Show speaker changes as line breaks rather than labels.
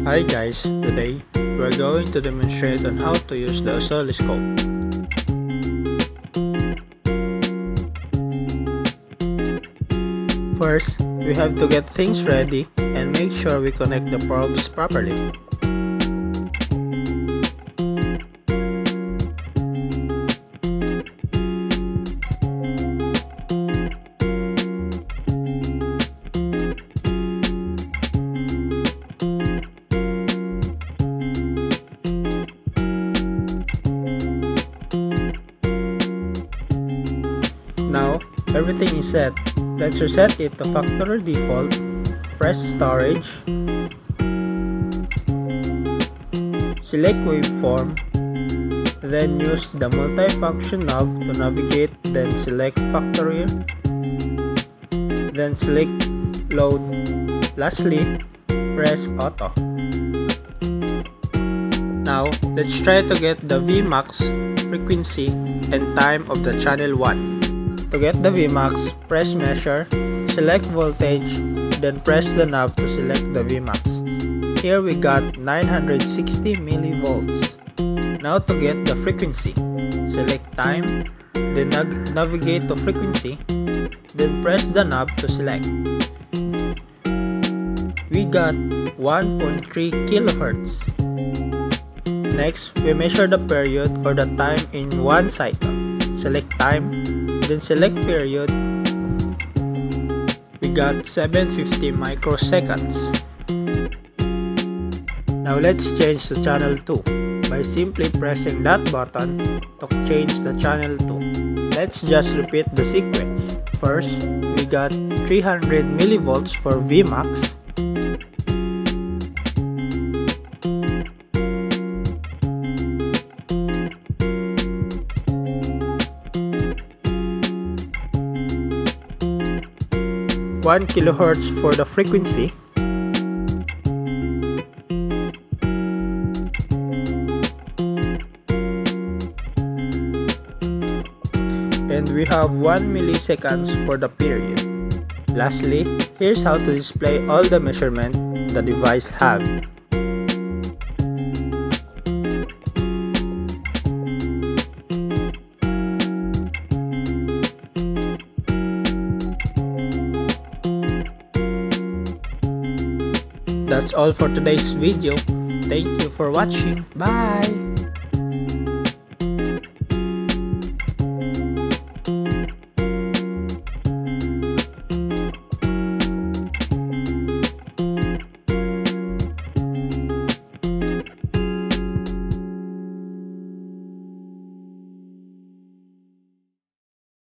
Hi guys, today we're going to demonstrate on how to use the oscilloscope. First, we have to get things ready and make sure we connect the probes properly. Now, everything is set. Let's reset it to factory default, press storage, select waveform, then use the multifunction knob to navigate, then select factory, then select load. Lastly, press auto. Now, let's try to get the Vmax, frequency, and time of the channel 1. To get the Vmax, press measure, select voltage, then press the knob to select the Vmax. Here we got 960 millivolts. Now to get the frequency, select time, then navigate to frequency, then press the knob to select. We got 1.3 kHz. Next, we measure the period or the time in one cycle. Select time, then select period. We got 750 microseconds. Now let's change to channel 2 by simply pressing that button to change the channel 2. Let's just repeat the sequence. First, we got 300 millivolts for Vmax. One kilohertz for the frequency, and we have 1 milliseconds for the period. Lastly, here's how to display all the measurement the device have. That's all for today's video. Thank you for watching. Bye!